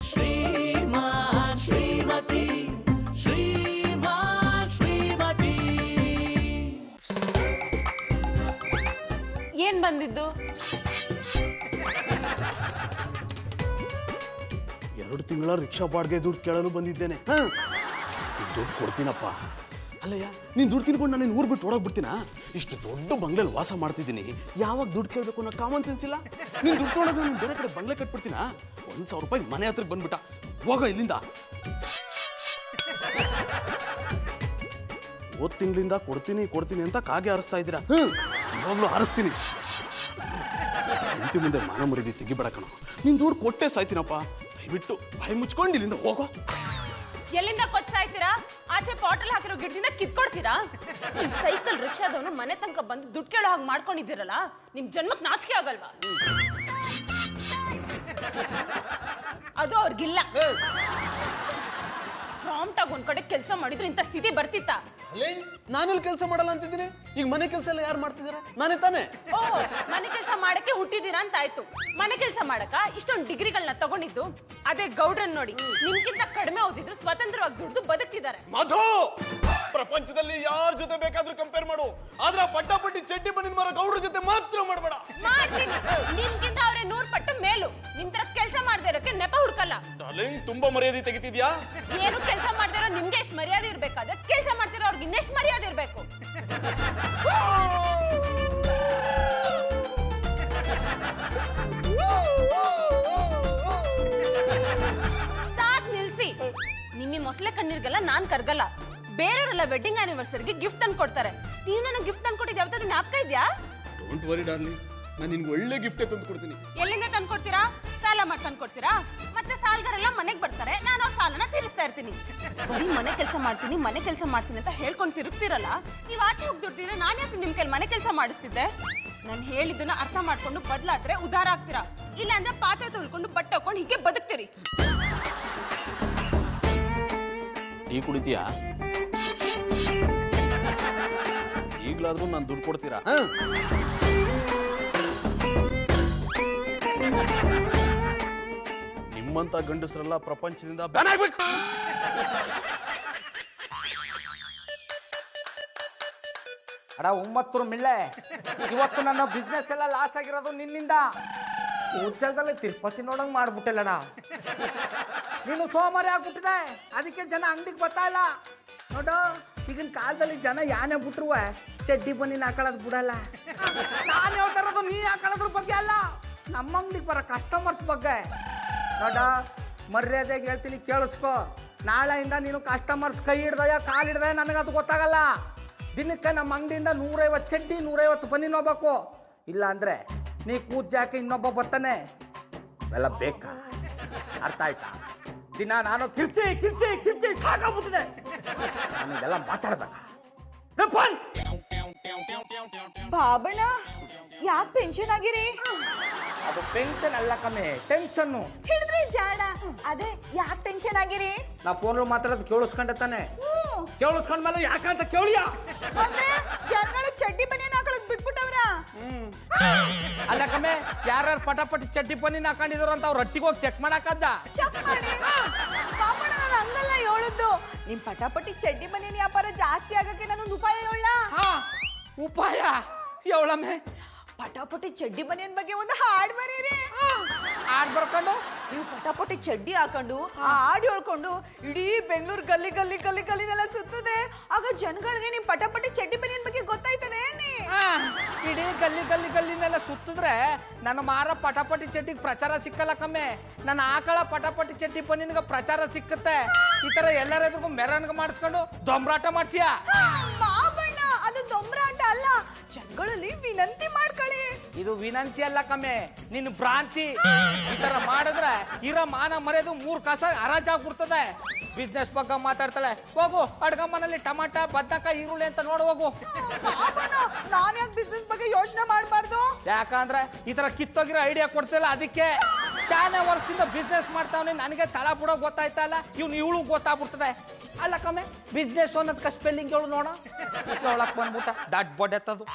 ಶ್ರೀಮಾನ್ ಶ್ರೀಮತಿ ಶ್ರೀಮಾನ್ ಶ್ರೀಮತಿ. ಏನ್ ಬಂದಿದ್ದು? 2 ತಿಂಗಳ ರಿಕ್ಷಾ ಬಾಡಿಗೆ ದುಡ್ಡು ಕೇಳಲು ಬಂದಿದ್ದೇನೆ. ದುಡ್ಡು ಕೊಡ್ತೀನಪ್ಪ. ಅಲ್ಲಯ್ಯ, ನೀನು ದುಡ್ಡು ತಿನ್ಕೊಂಡು ನಾನು ಊರು ಬಿಟ್ಟು ಓಡೋಗ್ಬಿಡ್ತೀನ? ಇಷ್ಟು ದೊಡ್ಡ ಬಂಗ್ಲೆಯಲ್ಲಿ ವಾಸ ಮಾಡ್ತಿದ್ದೀನಿ, ಯಾವಾಗ ದುಡ್ಡು ಕೇಳಬೇಕು ಅನ್ನೋ ಕಾಮನ್ ಸೆನ್ಸ್ ಇಲ್ಲ. ನೀನು ದುಡ್ಡು ತೊಗೊಂಡು ನಾನು ಬೇರೆ ಕಡೆ ಬಂಗ್ಲೆ ಕಟ್ಬಿಡ್ತೀನ? 1,000 ರೂಪಾಯಿ ಮನೆ ಹತ್ರಕ್ಕೆ ಬಂದ್ಬಿಟ್ಟ, ಹೋಗ ಇಲ್ಲಿಂದ. ಹೋದ್ ತಿಂಗಳಿಂದ ಕೊಡ್ತೀನಿ ಅಂತ ಕಾಗೆ ಹಾರಿಸ್ತಾ ಇದ್ದೀರಾ. ಯಾವಾಗಲೂ ಹಾರಿಸ್ತೀನಿ. ಇಂತಿ ಮುಂದೆ ಮಾನ ಮರಿದಿ ತೆಗಿಬೇಡ ಕಣ. ನೀನು ದುಡ್ಡು ಕೊಟ್ಟೆ ಸಾಯ್ತೀನಪ್ಪ. ದಯವಿಟ್ಟು ಬಾಯಿ ಮುಚ್ಕೊಂಡು ಇಲ್ಲಿಂದ ಹೋಗೋ. ಎಲ್ಲಿಂದ ಕೊಚ್ಚಾಯ್ತೀರಾ? ಆಚೆ ಪಾಟಲ್ ಹಾಕಿರೋ ಗಿಡದಿಂದ ಕಿತ್ಕೊಡ್ತೀರಾ? ಸೈಕಲ್ ರಿಕ್ಷಾದವನು ಮನೆ ತನಕ ಬಂದು ದುಡ್ಡು ಕೇಳೋ ಹಾಗೆ ಮಾಡ್ಕೊಂಡಿದ್ದೀರಲ್ಲ, ನಿಮ್ ಜನ್ಮಕ್ಕೆ ನಾಚಿಕೆ ಆಗಲ್ವಾ? ಅದು ಅವ್ರಿಗಿಲ್ಲ. ಪ್ರಾಂಪ್ಟ್ ಆಗಿ ಒಂದ್ ಕಡೆ ಕೆಲಸ ಮಾಡಿದ್ರೆ ಇಂಥ ಸ್ಥಿತಿ ಬರ್ತಿತ್ತ? ನಾನೆಲ್ಲಿ ಕೆಲಸ ಮಾಡಲ್ಲ ಅಂತಿದ್ದೀನಿ. ಈಗ ಮನೆ ಕೆಲಸ ಎಲ್ಲ ಯಾರು ಮಾಡ್ತಿದಾರೆ? ನಾನೇ ತಾನೇ. ಓಹ್, ಮನೆ ಕೆಲಸ ಮಾಡಕ್ಕೆ ಹುಟ್ಟಿದೀರಾ ಅಂತ ಆಯ್ತು. ಮನೆ ಕೆಲಸ ಮಾಡಕ ಇಷ್ಟೊಂದು ಡಿಗ್ರಿಗಳನ್ನ ತಗೊಂಡಿದ್ದು ಅದೇ ಗೌಡ್ರನ್ ನೋಡಿ. ನಿಮ್ಗಿಂತ ಕಡಿಮೆ ಓದಿದ್ರು ಸ್ವತಂತ್ರವಾಗಿ ದುಡ್ದು ಬದುಕ್ತಿದ್ದಾರೆ. ಮಧು, ಪ್ರಪಂಚದಲ್ಲಿ ಯಾರ ಜೊತೆ ಬೇಕಾದ್ರೂ ಕಂಪೇರ್ ಮಾಡು, ಆದ್ರೆ ಪಟ್ಟಾಪಟ್ಟಿ ಚಡ್ಡಿ ಬನ್ನಿನ ಮರ ಗೌಡ್ರ ಜೊತೆ ಮಾತ್ರ ಮಾಡಬೇಡ. ಮಾಡ್ತೀನಿ. ನಿಮ್ಗಿಂತ ಅವ್ರೆ 100 ಪಟ್ಟು ಮೇಲು. ನಿಮ್ ತರ ಕೆಲಸ ಮಾಡದೇ ಇರೋಕೆ ನೆಪ ಹುಡ್ಕಲ್ಲ. ಡಾರ್ಲಿಂಗ್, ತುಂಬಾ ಮರ್ಯಾದೆ ತೆಗಿತಿದ್ಯಾ. ಏನು ಕೆಲಸ ಮಾಡದೇ ಇರೋ ನಿಮ್ಗೆ ಎಷ್ಟು ಮರ್ಯಾದೆ ಇರ್ಬೇಕಾದ್ರೆ ಕೆಲಸ ಮಾಡ್ತಿರೋ ಅವ್ರಿಗೆ ಇನ್ನೆಷ್ಟು ಮರ್ಯಾದೆ ಇರ್ಬೇಕು. ಸಾಕ್ ನಿಲ್ಸಿ. ನಿಮ್ಮಿ ಮೊಸಳೆ ಕಣ್ಣೀರ್ಗೆಲ್ಲ ನಾನ್ ಕರ್ಗಲ್ಲ. ಬೇರೆಯವರೆಲ್ಲ ವೆಡ್ಡಿಂಗ್ ಆನಿವರ್ಸರಿಗೆ ಗಿಫ್ಟ್ ತಂದು ಕೊಡ್ತಾರೆ. ನೀವು ನನಗೆ ಗಿಫ್ಟ್ ತಂದು ಕೊಟ್ಟಿದ್ದು ಯಾವತ್ತಾದ್ರೂ ಜ್ಞಾಪಕ ಇದೆಯಾ? ಡೋಂಟ್ ವರಿ ಡಾರ್ಲಿಂಗ್, ನಾನು ನಿನ್ಗೆ ಒಳ್ಳೆ ಗಿಫ್ಟ್ ತಂದು ಕೊಡ್ತೀನಿ. ಎಲ್ಲಿಂದ ತಂದು ಕೊಡ್ತೀರಾ? ಸಾಲ ಮಾಡಿ ತಂದು ಕೊಡ್ತೀರಾ? ಮತ್ತೆ ಸಾಲಗಾರೆಲ್ಲ ಮನೆಗೆ ಬರ್ತಾರೆ, ನಾನು ಅವ್ರ ಸಾಲನ ತೀರಿಸ್ತಾ ಇರ್ತೀನಿ. ಬರೀ ಮನೆ ಕೆಲಸ ಮಾಡ್ತೀನಿ ಅಂತ ಹೇಳ್ಕೊಂಡು ತಿರುಗ್ತಿರಲ್ಲ. ನೀವು ಆಚೆ ಹೋಗಿ ದುಡ್ದಿದ್ರೆ ನಾನು ಯಾಕೆ ನಿಮ್ ಕೈಲಿ ಮನೆ ಕೆಲಸ ಮಾಡಿಸ್ತಿದ್ದೆ? ನಾನು ಹೇಳಿದ್ದನ್ನ ಅರ್ಥ ಮಾಡ್ಕೊಂಡು ಬದಲಾದ್ರೆ ಉದಾರ ಆಗ್ತೀರಾ. ಇಲ್ಲ ಅಂದ್ರೆ ಪಾತ್ರೆ ತೊಳ್ಕೊಂಡು ಬಟ್ಟೆ ಹಾಕೊಂಡು ಹೀಗೆ ಬದುಕ್ತೀರಿ. ಟೀ ಕುಡಿತೀಯಾ? ಈಗಲಾದ್ರೂ ನಾನು ದುಡ್ಡು ಕೊಡ್ತೀರಾ? ನಿಮ್ಮಂತ ಗಂಡಸರೆಲ್ಲ ಪ್ರಪಂಚದಿಂದ ಬ್ಯಾನ್ ಆಗ್ಬೇಕು. ಅಡ ಉಮ್ಮತ್ತೂರು ಮಿಳ್ಳೆ, ಇವತ್ತು ನನ್ನ ಬಿಸ್ನೆಸ್ ಎಲ್ಲ ಲಾಸ್ ಆಗಿರೋದು ನಿನ್ನಿಂದ. ಉಜ್ಜಲದಲ್ಲಿ ತಿರುಪತಿ ನೋಡಂಗ್ ಮಾಡ್ಬಿಟ್ಟಲ್ಲಣ್ಣ. ನೀನು ಸೋಮಾರಿ ಆಗ್ಬಿಟ್ಟಿದೆ, ಅದಕ್ಕೆ ಜನ ಅಂಗಡಿಗೆ ಬರ್ತಾ ಇಲ್ಲ ನೋಡು. ಈಗಿನ ಕಾಲದಲ್ಲಿ ಜನ ಯಾನೇ ಬಿಟ್ರುವ ಚಡ್ಡಿ ಬನ್ನಿ ಹಾಕೊಳ್ಳೋದು ಬಿಡಲ್ಲ. ನಾನು ಹೇಳ್ತಾ ಇರೋದು ನೀ ಹಾಕೊಳ್ಳೋದ್ರ ಬಗ್ಗೆ ಅಲ್ಲ, ನಮ್ಮ ಅಂಗಡಿಗೆ ಬರೋ ಕಸ್ಟಮರ್ಸ್ ಬಗ್ಗೆ ನೋಡ. ಮರ್ಯಾದೆಗೆ ಹೇಳ್ತೀನಿ, ಕೇಳಿಸ್ಕೊ. ನಾಳೆಯಿಂದ ನೀನು ಕಸ್ಟಮರ್ಸ್ ಕೈ ಹಿಡ್ದಯ ಕಾಲು ಹಿಡ್ದಯ ನನಗದು ಗೊತ್ತಾಗಲ್ಲ. ದಿನಕ್ಕೆ ನಮ್ಮ ಅಂಗಡಿಯಿಂದ 150 ಚಡ್ಡಿ 150 ಬನ್ನಿನ ಹೋಗ್ಬೇಕು. ಇಲ್ಲ ಅಂದರೆ ನೀ ಕೂಜಾಕೆ ಇನ್ನೊಬ್ಬ ಬರ್ತಾನೆ. ಎಲ್ಲ ಬೇಕಾ? ಅರ್ಥ ಆಯ್ತಾ? ದಿನ ನಾನು ಕಿರ್ಚಿ ಸಾಕಾಗ್ಬಿಟ್ಟಿದೆ. ನಾನು ಇದೆಲ್ಲ ಮಾತಾಡ್ಬೇಕಾ? ಬಾಬಣ್ಣ, ಯಾಕೆ ಪೆನ್ಷನ್ ಆಗಿರಿ? ಅದು ಪೆನ್ಷನ್ ಅಲ್ಲ ಕಮ್ಮಿ, ಟೆನ್ಷನ್ನು. ಹೇಳಿದ್ರೆ ಜಾಣ. ಅದೇ ಯಾಕೆ ಟೆನ್ಷನ್ ಆಗಿರಿ? ನಾ ಫೋನಲ್ಲಿ ಮಾತಾಡೋದು ಕೇಳಿಸ್ಕೊಂಡೆ ತಾನೆ. ಕೇಳಿಸ್ಕೊಂಡ್ಮೇಲೆ ಯಾಕಂತ ಕೇಳಿಯ? ಜನಗಳು ಚಡ್ಡಿ ಬನಿಯನ್ ಹಾಕೊಳ್ಳೋದು ಬಿಟ್ಬಿಟ್ಟವ್ರ? ಅಲ್ಲ ಕಮ್ಮೆ, ಯಾರ್ಯಾರು ಪಟಾಪಟಿ ಚಡ್ಡಿ ಬನಿಯನ್ ಹಾಕೊಂಡಿದ್ರು ಅಂತ ಅವ್ರು ರಟ್ಟಿಗೆ ಹೋಗಿ ಚೆಕ್ ಮಾಡಾಕದ್ದ. ಚೆಕ್ ಮಾಡಿ. ಬಾಬಣ್ಣ, ನಾನು ಹಂಗಲ್ಲ ಹೇಳುದು. ನಿಮ್ ಪಟಾಪಟಿ ಚಡ್ಡಿ ಬನಿಯನ್ ವ್ಯಾಪಾರ ಜಾಸ್ತಿ ಆಗಕ್ಕೆ ನಾನೊಂದು ಉಪಾಯ ಹೇಳ. ಉಪಾಯ ಹೇಳಮ್ಮೆ. ಪಟಾಪಟಿ ಚಡ್ಡಿ ಬನಿಯನ್ ಬಗ್ಗೆ ಒಂದು ಹಾಡ್ ಬರೀರಿ. ಹಾಡ್ ಬರ್ಕೊಂಡು ನೀವು ಪಟಾಪಟಿ ಚಡ್ಡಿ ಹಾಕೊಂಡು ಆ ಹಾಡು ಹೇಳ್ಕೊಂಡು ಇಡೀ ಬೆಂಗಳೂರು ಗಲ್ಲಿನೆಲ್ಲ ಸುತ್ತಿದ್ರೆ ಆಗ ಜನಗಳಿಗೆ ನಿಮ್ ಪಟಾಪಟಿ ಚಡ್ಡಿ ಬನಿಯನ್ ಬಗ್ಗೆ ಗೊತ್ತಾಯ್ತದೆ. ಇಡೀ ಗಲ್ಲಿನೆಲ್ಲ ಸುತ್ತಿದ್ರೆ ನನ್ನ ಮಾರ ಪಟಾಪಟಿ ಚಡ್ಡಿಗೆ ಪ್ರಚಾರ ಸಿಕ್ಕಲ್ಲ ಕಮ್ಮೆ. ನನ್ನ ಆಕಳ ಪಟಾಪಟಿ ಚಡ್ಡಿ ಬನಿಯನ್ಗೆ ಪ್ರಚಾರ ಸಿಕ್ಕುತ್ತೆ. ಈ ತರ ಎಲ್ಲರೆದುಗೂ ಮೆರವಣಿಗೆ ಮಾಡಿಸ್ಕೊಂಡು ದೊಂಬರಾಟ ಮಾಡ್ತೀಯ? ಬಾಬಣ್ಣ, ಅದು ದೊಂಬರಾಟ ಅಲ್ಲ, ಜನಗಳಲ್ಲಿ ವಿನಂತಿ ಮಾಡ್ಕೊಳ್ಳಿ. ಇದು ವಿನಂತಿ ಅಲ್ಲ ಕಮ್ಮೆ, ನಿನ್ನ ಭ್ರಾಂತಿ. ಈ ತರ ಮಾಡಿದ್ರೆ ಇರೋ ಮಾನ ಮರ್ಯಾದೆ 3 ಕಾಸ ಹರಾಜಾಗ್ಬಿಡ್ತದೆ. ಬಿಸ್ನೆಸ್ ಬಗ್ಗೆ ಮಾತಾಡ್ತಾಳೆ. ಹೋಗು ಅಡ್ಗ ಮನೇಲಿ ಟಮಾಟ ಬದನೆಕಾಯಿ ಈರುಳ್ಳಿ ಅಂತ ನೋಡು ಹೋಗು. ನಾನು ಯಾಕೆ ಬಿಸ್ನೆಸ್ ಬಗ್ಗೆ ಯೋಚನೆ ಮಾಡಬಾರ್ದು? ಯಾಕಂದ್ರೆ ಈ ತರ ಕಿತ್ತೋಗಿರೋ ಐಡಿಯಾ ಕೊಡ್ತಿಲ್ಲ, ಅದಕ್ಕೆ. ಚಾನೆ ವರ್ಷದಿಂದ ಬಿಸ್ನೆಸ್ ಮಾಡ್ತಾವನೆ, ನನಗೆ ತಳ ಬಿಡೋ ಗೊತ್ತಾಯ್ತಾ ಇಲ್ಲ, ಇವಳು ಗೊತ್ತಾಗ್ಬಿಡ್ತದೆ. ಅಲ್ಲ ಕಮ್ಮೆ, ಬಿಸ್ನೆಸ್ ಅನ್ನೋದಕ್ಕೆ ಸ್ಪೆಲ್ಲಿಂಗ್ ಹೇಳು ನೋಡ. ಹೇಳಕ್ ಬಂದ್ಬಿಟ್ಟ ದಟ್ ಬೊಡೆತ್ತದು.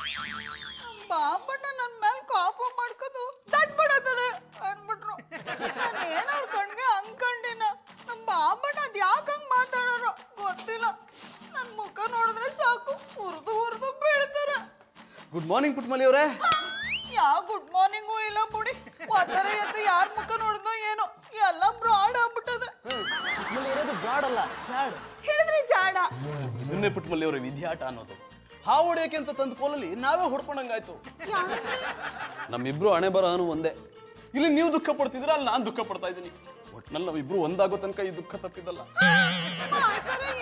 ಬಾಬಣ್ಣ ನನ್ನ ಮೇಲೆ ಕಾಪ ಮಾಡ್ಕೋದು ದಟ್ ಬಡತ್ತದೆ ಅಂದ್ಬಿಟ್ರು. ನಾನು ಏನವ್ರ ಕಣ್ಗೆ ಅನ್ಕೊಂಡೆ. ಗುಡ್ ಮಾರ್ನಿಂಗ್ ಪುಟ್ಮಲಿ ಅವರೇ. ಯಾವ ಗುಡ್ ಮಾರ್ನಿಂಗು ಇಲ್ಲ ಬಿಡಿ. ಒಂಥರ ಎದ್ದು ಯಾರ ಮುಖ ನೋಡಿದ್ನೋ ಏನೋ ಎಲ್ಲ ಬ್ರಾಡ್ ಆಗ್ಬಿಟ್ಟದ. ಪುಟ್ಮಲಿ ಅವರೇ ಬ್ರಾಡ್ ಅಲ್ಲ, ಸ್ಯಾಡ್. ಹೇಳಿದ್ರೆ ಜಾಡ. ನಿನ್ನೆ ಪುಟ್ಮಲಿ ಅವರೇ ವಿದ್ಯಾಟ ಅನ್ನೋದು. ಹಾವು ಹೊಡೆಯಕ್ಕೆ ಅಂತ ತಂದು ಕೋಲಲ್ಲಿ ನಾವೇ ಹೊಡ್ಕೊಂಡಂಗಾಯ್ತು. ನಮ್ಮಿಬ್ರು ಹಣೆ ಬರಹನು ಒಂದೇ. ಇಲ್ಲಿ ನೀವು ದುಃಖ ಪಡ್ತಿದ್ರ, ಅಲ್ಲಿ ನಾನು ದುಃಖ ಪಡ್ತಾ ಇದ್ದೀನಿ. ಒಟ್ನಲ್ಲಿ ನಾವಿಬ್ರು ಒಂದಾಗೋ ತನಕ ಈ ದುಃಖ ತಪ್ಪಿದಲ್ಲ.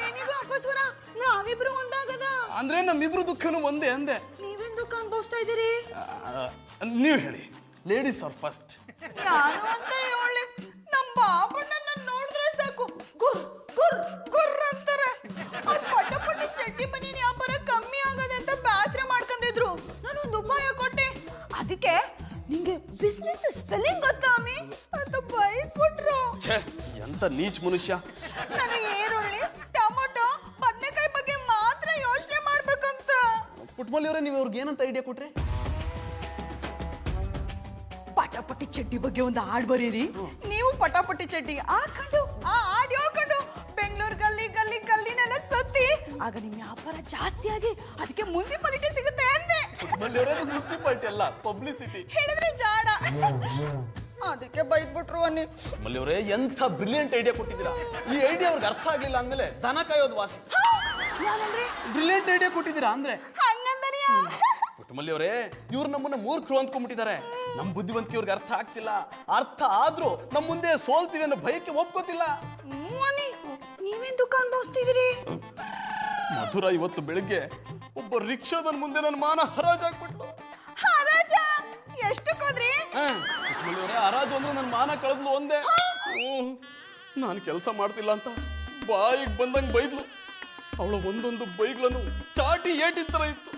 ಏನಿದು ಅಪಸ್ವರ? ನಾವಿಬ್ರು ಒಂದಾಗದ ಅಂದ್ರೆ ನಮ್ಮಿಬ್ರು ದುಃಖನೂ ಒಂದೇ ಅಂದೆ. ನೀವೇನ್ ದುಃಖ ಅನ್ಭವಿಸ್ತಾ ಇದೀರಿ? ನೀವು ಹೇಳಿ, ಲೇಡೀಸ್ ಆರ್ ಫಸ್ಟ್. ನಾನು ಅಂತ ಹೇಳಿ ನಮ್ಮ ಬಾಬಣ್ಣನ ನೋಡಿದ್ರೆ ಸಾಕು ಗುರ್ ಗುರ್ ಗುರ್ ಅಂತಾರೆ. ಅವ್ರು ಪಟ ಪಟ ಚಡ್ಡಿ ಬನ್ನಿ ವ್ಯಾಪಾರ ಕಮ್ಮಿ ಆಗದೆ ಅಂತ ಬೇಸರ ಮಾಡ್ಕೊಂಡಿದ್ರು. ನಾನು ಒಂದು ಉಪಾಯ ಕೊಟ್ಟೆ. ಅದಕ್ಕೆ ನಿಂಗೆ ಬಿಸ್ನೆಸ್ ಸ್ಪೆಲ್ಲಿಂಗ್ ಗೊತ್ತಾ ಅಮ್ಮಿ ಅಂತ ಬೈಸ್ಬಿಟ್ರು. ಛೇ, ಎಂತ ನೀಚ್ ಮನುಷ್ಯ. ನಾನು ಈರುಳ್ಳಿ ಟೊಮೊಟೊ ಬದನೆಕಾಯಿ ಬಗ್ಗೆ ಮಾತ್ರ ಯೋಚನೆ ಮಾಡ್ಬೇಕಂತ. ಪುಟ್ಮಲಿ ಅವರೇ, ನೀವು ಅವ್ರಿಗೆ ಏನಂತ ಐಡಿಯಾ ಕೊಟ್ರಿ? ಪಟಾಪಟಿ ಚಡ್ಡಿ ಬಗ್ಗೆ ಒಂದು ಹಾಡು ಬರೀರಿ. ನೀವು ಪಟಾಪಟಿ ಚಡ್ಡಿ ಹಾಕೊಂಡು ಆ ಹಾಡು ಹೇಳ್ಕೊಂಡು ಬೆಂಗಳೂರು ಗಲ್ಲಿ ಗಲ್ಲಿ ಗಲ್ಲಿನೆಲ್ಲ ಸುತ್ತಿ ಆಗ ನಿಮ್ ವ್ಯಾಪಾರ ಜಾಸ್ತಿ ಆಗಿ ಅದಕ್ಕೆ ಮುನ್ಸಿಪಾಲಿಟಿ ಸಿಗುತ್ತೆ ಅಂದೆ. ಮುನ್ಸಿಪಾಲಿಟಿ ಅಲ್ಲ, ಪಬ್ಲಿಸಿಟಿ. ಹೇಳಿದ್ರೆ ಜಾಡ. ಅದಕ್ಕೆ ಬೈದ್ಬಿಟ್ರು ಅನ್ನಿ. ಮಲ್ಲಿ ಅವರೇ, ಎಂಥ ಬ್ರಿಲಿಯಂಟ್ ಐಡಿಯಾ ಕೊಟ್ಟಿದ್ದೀರಾ. ಈ ಐಡಿಯಾ ಅವ್ರಿಗೆ ಅರ್ಥ ಆಗ್ಲಿಲ್ಲ ಅಂದ್ಮೇಲೆ ದನ ಕಾಯೋದು ವಾಸಿ. ಬ್ರಿಲಿಯಂಟ್ ಐಡಿಯಾ ಕೊಟ್ಟಿದ್ದೀರಾ ಅಂದ್ರೆ ಹಂಗಂದನಿಯಾ? ಪುಟ್ಟಮಲ್ಲಿ ಅವರೇ, ಇವ್ರು ನಮ್ಮನ್ನ ಮೂರ್ಖರು ಅಂದ್ಕೊಂಡ್ಬಿಟ್ಟಿದ್ದಾರೆ. ನಮ್ ಬುದ್ಧಿವಂತಿಕೆ ಇವ್ರಿಗೆ ಅರ್ಥ ಆಗ್ತಿಲ್ಲ. ಅರ್ಥ ಆದ್ರೂ ನಮ್ ಮುಂದೆ ಸೋಲ್ತೀವಿ ಅನ್ನೋ ಭಯಕ್ಕೆ ಒಪ್ಕೋತಿಲ್ಲ. ನೀವೇನ್ ದುಃಖ ಅನ್ಭವಿಸ್ತಿದ್ದೀರಿ? ಮಧುರ ಇವತ್ತು ಬೆಳಿಗ್ಗೆ ಒಬ್ಬ ರಿಕ್ಷಾದ ಮುಂದೆ ನನ್ನ ಮಾನ ಹರಾಜಾಗ್ಬಿಟ್ಲು. ಹರಾಜ? ಎಷ್ಟಕ್ಕೋದ್ರಿ? ಪುಟ್ಟಮಲ್ಲಿ ಅವರೇ, ಹರಾಜು ಅಂದ್ರೆ ನನ್ನ ಮಾನ ಕಳೆದ್ಲು ಒಂದೇ. ನಾನು ಕೆಲಸ ಮಾಡ್ತಿಲ್ಲ ಅಂತ ಬಾಯಿಗೆ ಬಂದಂಗೆ ಬೈದ್ಲು. ಅವಳ ಒಂದೊಂದು ಬೈಗಳನ್ನು ಚಾಟಿ ಏಟಿನ ತರ ಇತ್ತು.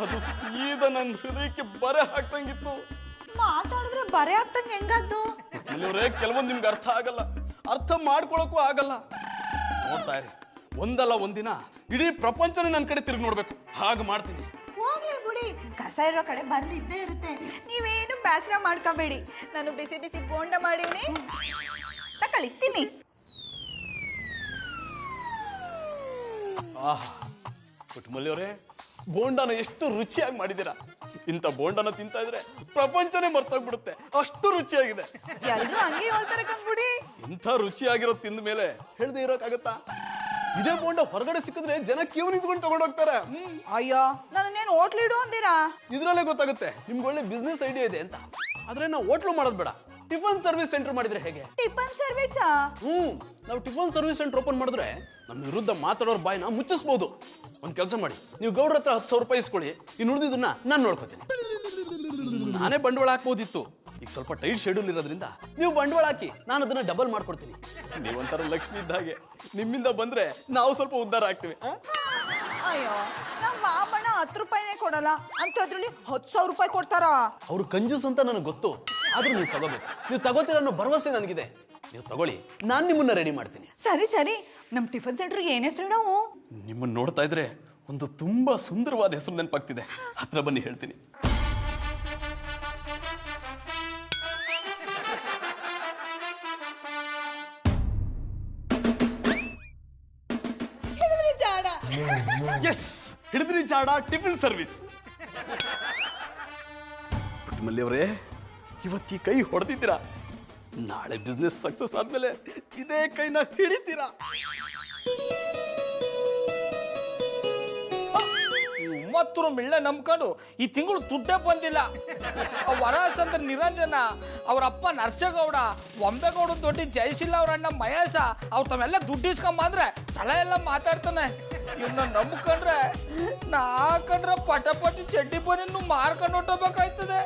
ಅದು ಸೀದಾ ನನ್ನ ಹೃದಯಕ್ಕೆ ಬರೆ ಹಾಕ್ತಂಗಿತ್ತು. ಮಾತಾಡಿದ್ರೆ ಬರೆ ಆಗ್ತಂಗ ಹೆಂಗದ್ದು? ಅವರೇ, ಕೆಲವೊಂದು ನಿಮ್ಗೆ ಅರ್ಥ ಆಗಲ್ಲ, ಅರ್ಥ ಮಾಡ್ಕೊಳಕ್ಕೂ ಆಗಲ್ಲ. ನೋಡ್ತಾ ಇರಿ, ಒಂದಲ್ಲ ಒಂದಿನ ಇಡೀ ಪ್ರಪಂಚನೇ ನನ್ನ ಕಡೆ ತಿರುಗಿ ನೋಡ್ಬೇಕು. ಹಾಗೆ ಮಾಡ್ತೀನಿ. ಹೋಗ್ಲಿ ಬಿಡಿ, ಕಸ ಇರೋ ಕಡೆ ಬರ್ಲಿ ಇದ್ದೇ ಇರುತ್ತೆ. ನೀವೇನು ಬೇಸರ ಮಾಡ್ಕೋಬೇಡಿ. ನಾನು ಬಿಸಿ ಬಿಸಿ ಬೋಂಡ ಮಾಡೀನಿ, ತಕೊಳ್ಳಿ ತಿನ್ನಿ. ಆಹಾ, ಪುಟ್ಟಮಲ್ಲಿ ಅವರೇ, ಬೋಂಡನ ಎಷ್ಟು ರುಚಿಯಾಗಿ ಮಾಡಿದ್ದೀರಾ. ಇಂಥ ಬೋಂಡನ ತಿಂತಾ ಇದ್ರೆ ಪ್ರಪಂಚನೇ ಮರ್ತೋಗ್ಬಿಡುತ್ತೆ, ಅಷ್ಟು ರುಚಿಯಾಗಿದೆ. ಎಲ್ರು ಹಂಗೆ ಹೇಳ್ತಾರೆ ಕಂದ್ಬಿಡಿ. ಇಂಥ ರುಚಿಯಾಗಿರೋ ತಿಂದ ಮೇಲೆ ಹೇಳ್ದೆ ಇರೋಕ್ಕಾಗತ್ತಾ? ಇದೇ ಬೋಂಡ ಹೊರಗಡೆ ಸಿಕ್ಕಿದ್ರೆ ಜನ ಕ್ಯೂ ನಿಂತ್ಕೊಂಡು ತಗೊಂಡೋಗ್ತಾರೆ. ಅಯ್ಯೋ, ನನ್ನೇನು ಹೋಟ್ಲಿಡು ಅಂದಿರಾ? ಇದ್ರಲ್ಲೇ ಗೊತ್ತಾಗುತ್ತೆ ನಿಮ್ಗೆ ಒಳ್ಳೆ ಬಿಸ್ನೆಸ್ ಐಡಿಯಾ ಇದೆ ಅಂತ. ಆದ್ರೆ ನಾವು ಹೋಟ್ಲು ಮಾಡೋದು ಬೇಡ, ಟಿಫನ್ ಸರ್ವಿಸ್ ಸೆಂಟರ್ ಮಾಡಿದ್ರೆ ಹೇಗೆ? ಟಿಫನ್ ಸರ್ವಿಸಾ? ನಾವು ಟಿಫನ್ ಸರ್ವಿಸ್ ಸೆಂಟರ್ ಓಪನ್ ಮಾಡಿದ್ರೆ ನಮ್ಮ ವಿರುದ್ಧ ಮಾತಾಡೋರ್ ಬಾಯಿನ ಮುಚ್ಚಿಸ್ಬೋದು. ಒಂದ್ ಕೆಲಸ ಮಾಡಿ, ನೀವು ಗೌಡ್ರ ಹತ್ರ 10,000 ರೂಪಾಯಿ ಇಸ್ಕೊಳ್ಳಿ, ಇನ್ನು ಉಳಿದಿದ್ದನ್ನ ನಾನು ನೋಡ್ಕೋತೀನಿ. ನಾನೇ ಬಂಡವಾಳ ಹಾಕ್ಬೋದಿತ್ತು. ಈಗ ಸ್ವಲ್ಪ ಟೈಟ್ ಶೆಡ್ಯೂಲ್ ಇರೋದ್ರಿಂದ ನೀವು ಬಂಡವಾಳ ಹಾಕಿ, ನಾನು ಅದನ್ನ ಡಬಲ್ ಮಾಡ್ಕೊಡ್ತೀನಿ. ನೀವಂತರ ಲಕ್ಷ್ಮಿ ಇದ್ದ ಹಾಗೆ, ನಿಮ್ಮಿಂದ ಬಂದ್ರೆ ನಾವು ಸ್ವಲ್ಪ ಉದ್ಧಾರ ಆಗ್ತೀವಿ. ಅಯ್ಯೋ, ನಮ್ಮ ಮಾಮಣ್ಣ 10 ರೂಪಾಯಿನೇ ಕೊಡಲ್ಲ ಅಂತದ್ರಲ್ಲಿ 10,000 ರೂಪಾಯಿ ಕೊಡ್ತಾರ. ಅವ್ರು ಕಂಜೂಸ್ ಅಂತ ನನಗೆ ಗೊತ್ತು, ಆದ್ರೂ ನೀವು ತಗೋಬೇಕು. ನೀವು ತಗೋತೀರ ಅನ್ನೋ ಭರವಸೆ ನನಗಿದೆ. ನೀವು ತಗೊಳ್ಳಿ, ನಾನು ನಿಮ್ಮನ್ನ ರೆಡಿ ಮಾಡ್ತೀನಿ. ಸರಿ ಸರಿ, ನಮ್ ಟಿಫನ್ ಸೆಂಟರ್ ಏನ್ ಹೆಸರು ನಾವು? ನಿಮ್ಮನ್ನ ನೋಡ್ತಾ ಇದ್ರೆ ಒಂದು ತುಂಬಾ ಸುಂದರವಾದ ಹೆಸರು ನೆನಪಾಗ್ತಿದೆ. ಹತ್ರ ಬನ್ನಿ ಹೇಳ್ತೀನಿ. ಎಸ್, ಹಿಡಿದ್ರಿ ಜಾಡ ಟಿಫಿನ್ ಸರ್ವಿಸ್. ಪುಟ್ಟಮಲ್ಲಿ ಅವರೇ, ಇವತ್ತಿ ಕೈ ಹೊಡೆದಿದ್ದೀರಾ, ನಾಳೆ ಬಿಸ್ನೆಸ್ ಸಕ್ಸಸ್ ಆದ್ಮೇಲೆ ಇದೇ ಕೈನ ಹಿಡಿತೀರಾ. ಮತ್ತರು ಮಿಳ್ಳೆ ನಂಬ್ಕೊಂಡು ಈ ತಿಂಗಳು ದುಡ್ಡೇ ಬಂದಿಲ್ಲ. ವರಾಸ್ ಅಂದ್ರೆ ನಿರಂಜನ, ಅವ್ರ ಅಪ್ಪ ನರ್ಸೇಗೌಡ, ಒಂಬೇಗೌಡ ದೊಡ್ಡ ಜಯಶೀಲ ಅವ್ರ ಅಣ್ಣ ಮಹೇಶ, ಅವ್ರು ತಮ್ಮೆಲ್ಲ ದುಡ್ಡು ಇಸ್ಕೊಂಬಂದ್ರೆ ತಲೆ ಎಲ್ಲ ಮಾತಾಡ್ತಾನೆ. ಇವನ್ನ ನಂಬ್ಕೊಂಡ್ರೆ ನಾಕಂಡ್ರೆ ಪಟಪಟಿ ಚಡ್ಡಿ ಬಂದು ಮಾರ್ಕೊಂಡು ಹೊಟ್ಟೋಗ್ಬೇಕಾಯ್ತದೆ.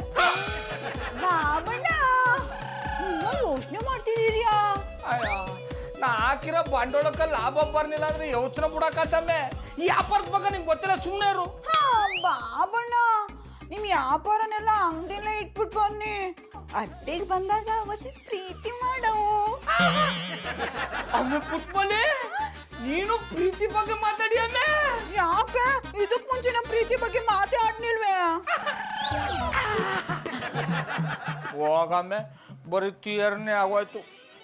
ಯೋಚನೆ ಮಾಡ್ತಿದ್ದೀರಿಯಾ? ಅಯ್ಯ, ನಾ ಹಾಕಿರೋ ಬಂಡವಾಳಕ್ಕೆ ಲಾಭ ಬರ್ಲಿಲ್ಲ ಅಂದ್ರೆ ಯೋಚನೆ ಬಿಡಕತ್ತಮ್ಮೆ. ಈ ವ್ಯಾಪಾರದ ಬಗ್ಗೆ ನಿಂಗೆ ಗೊತ್ತಿಲ್ಲ, ಸುಮ್ಮನೆ ಇರು. ಬಾಬಣ್ಣ, ನಿಮ್ ವ್ಯಾಪಾರನೆಲ್ಲ ಅಂಗಡಿಯಲ್ಲೇ ಇಟ್ಬಿಟ್ಟು ಬನ್ನಿ. ಅಡ್ಡೆಗೆ ಬಂದಾಗ ಹೊಸ ಪ್ರೀತಿ ಮಾಡವು. ಅಮ್ಮ ಪುಟ್ಮಲ್ಲಿ, ನೀನು ಪ್ರೀತಿ ಬಗ್ಗೆ ಮಾತಾಡಿ ಅಮ್ಮೆ. ಯಾಕೆ ಇದಕ್ ಮುಂಚೆ ನಮ್ಮ ಪ್ರೀತಿ ಬಗ್ಗೆ ಮಾತಾಡ್ನಿಲ್ವೇ? ಹೋಗಮ್ಮೆ, ಬರೀ ತೀರ್ನೇ ಆಗೋಯ್ತು.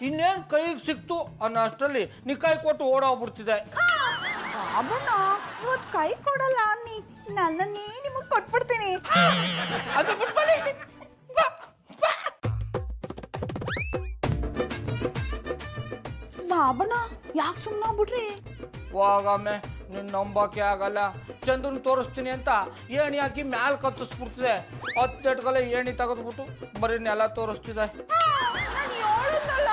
ಇನ್ನೇನು ಕೈಗೆ ಸಿಕ್ತು ಅನ್ನೋ ಅಷ್ಟರಲ್ಲಿ ನೀ ಕೈ ಕೊಟ್ಟು ಓಡೋಗ್ಬಿಡ್ತಿದೆ. ಬಾಬಣ್ಣ, ಇವತ್ತು ಕೈ ಕೊಡಲ್ಲ ಅನ್ನಿ. ನನ್ನನ್ನೇ ನಿಮಗೆ ಕೊಟ್ಬಿಡ್ತೀನಿ. ಅದು ಪುಟ್ಮಲಿ ಬಾಬಣ್ಣ ಯಾಕೆ ಸುಮ್ಮನಾಗ್ಬಿಟ್ರಿ? ಹೋಗಮ್ಮೆ ನಿನ್ನ ನಂಬಕ್ಕೆ ಆಗಲ್ಲ. ಚಂದ್ರನ್ ತೋರಿಸ್ತೀನಿ ಅಂತ ಏಣಿ ಹಾಕಿ ಮ್ಯಾಲ್ ಕತ್ತಿಸ್ಬಿಡ್ತಿದೆ. 10 ಎಟ್ಗಲ್ಲ ಏಣಿ ತೆಗೆದ್ಬಿಟ್ಟು ಬರೀ ನೆಲ ತೋರಿಸ್ತಿದೆ. ನಾನು ಹೇಳೋದಲ್ಲ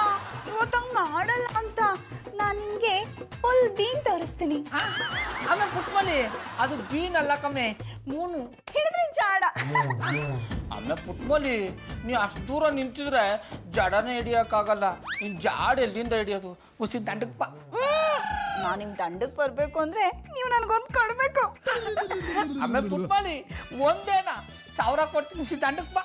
ಇವತ್ತಂಗ್ ಮಾಡಲ್ಲ ಅಂತ. ನಾನು ನಿಮ್ಗೆ ಫುಲ್ ಬೀನ್ ತೋರಿಸ್ತೀನಿ. ಆಮೇಲೆ ಪುಟ್ಮಲಿ ಅದು ಬೀನ್ ಅಲ್ಲ ಕಮ್ಮೆ, ಮೂನು. ಹಿಡಿದ್ರೆ ಜಾಡ. ಆಮೇಲೆ ಪುಟ್ಮಲಿ ನೀ ಅಷ್ಟು ದೂರ ನಿಂತಿದ್ರೆ ಜಡನೇ ಹಿಡಿಯೋಕ್ಕಾಗಲ್ಲ. ನೀನು ಜಾಡ ಎಲ್ಲಿಂದ ಹಿಡಿಯೋದು? ಹುಸಿ ದಂಡಕ್ಕೆ ಬಾ. ನಾನು ನಿಮ್ ದಂಡಕ್ಕೆ ಬರ್ಬೇಕು ಅಂದ್ರೆ ನೀವು ನನ್ಗೊಂದು ಕೊಡ್ಬೇಕು. ಆಮೇಲೆ ಪುಟ್ಮಲಿ ಒಂದೇನಾ 1000 ಕೊಡ್ತೀನಿ, ಹುಸಿ ದಂಡಕ್ಕೆ ಬಾ.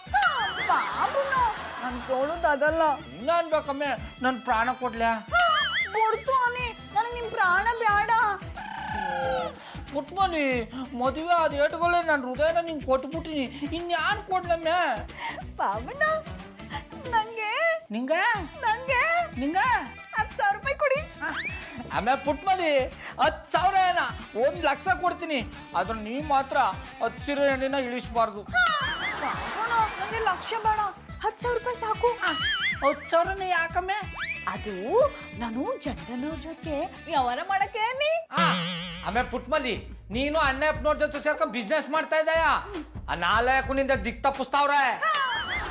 ಬಾಬಣ್ಣ ನಾನು ಕೇಳೋದು ಅದಲ್ಲ. ಇನ್ನೇನು ಬೇಕಮ್ಮೆ, ನನ್ನ ಪ್ರಾಣ ಕೊಡ್ಲ್ಯಾ? ಕೊಡ್ತು ಅನಿ, ನನಗೆ ನಿಮ್ ಪ್ರಾಣ ಬೇಡ. ಪುಟ್ಮಲಿ ಮದುವೆ ಆದ ಏಟುಗಳೇ ನನ್ನ ಹೃದಯನ ನಿಂಗೆ ಕೊಟ್ಬಿಟ್ಟಿನಿ, ಇನ್ಯಾನು ಕೊಡ್ಲಮ್ಮೆ? ಬಾಬಣ್ಣ ನಂಗೆ ನಿಂಗೆ ನಂಗೆ ನಿಂಗೆ 10,000 ರೂಪಾಯಿ ಕೊಡಿ. ಆಮೇಲೆ ಪುಟ್ಮಲಿ 10,000 ಏನ 1 ಲಕ್ಷ ಕೊಡ್ತೀನಿ. ಆದ್ರೆ ನೀವು ಮಾತ್ರ 10 ಸೀರೆ ಎಣ್ಣೆನ ಇಳಿಸಬಾರ್ದು. ಬಾಬಣ್ಣ ನಂಗೆ ಲಕ್ಷ ಬೇಡ, 10,000 ರೂಪಾಯಿ ಸಾಕು. 10,000ನೇ ಯಾಕಮ್ಮೆ? ಅದು ನಾನು ಜನರನ್ನವ್ರ ಜೊತೆ ವ್ಯವಹಾರ ಮಾಡಕ್ಕೆ ಅನ್ನಿ. ಆಮೇಲೆ ಪುಟ್ಮಲಿ ನೀನು ಅಣ್ಣಪ್ಪನವ್ರ ಜೊತೆ ಸೇರ್ಕೊಂಡು ಬಿಸ್ನೆಸ್ ಮಾಡ್ತಾ ಇದ್ದಾಯ? ಆ 4 ನಿಂದ ದಿಕ್ ತಪ್ಪಿಸ್ತಾವ್ರೆ.